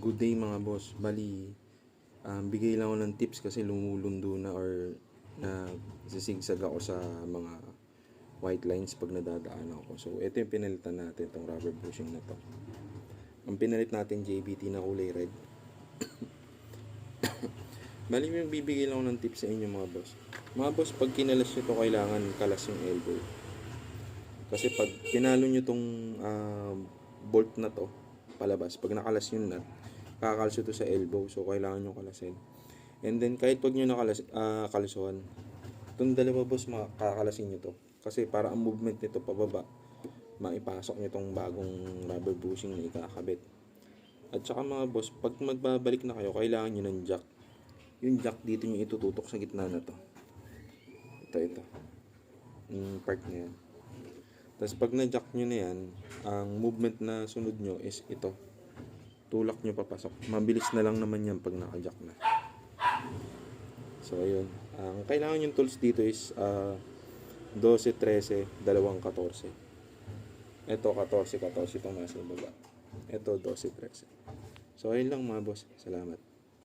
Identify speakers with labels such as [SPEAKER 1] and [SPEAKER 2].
[SPEAKER 1] Good day mga boss. Bali, bigay lang ako ng tips kasi lumulundo na or sisigsag ako sa mga white lines pag nadadaan ako. So, ito yung pinalitan natin, itong rubber bushing na to. Ang pinalit natin JBT na kulay red. Bali, yung bibigay lang ako ng tips sa inyo mga boss. Mga boss, pag kinalas nyo to, kailangan kalas yung elbow. Kasi pag pinalo nyo tong bolt na to, palabas, pag nakalas yung nut, kakalso to sa elbow, so kailangan nyo kalasin. And then kahit pag nyo kalsuhan, itong dalawa boss, makakalasin nyo to kasi para ang movement nito pababa, maipasok nyo tong bagong rubber bushing na ikakabit. At saka mga boss, pag magbabalik na kayo, kailangan nyo ng jack. Yung jack dito nyo itututok sa gitna na to, ito yung part na yan. Tapos pag na-jack nyo na yan, ang movement na sunod nyo is ito, tulak nyo papasok. Mabilis na lang naman yan pag naka-jack na. So ayun, ang kailangan yung tools dito is 12, 13, 14. Ito 14 itong nasa baba. Ito 12, 13. So ayun lang mga boss, salamat.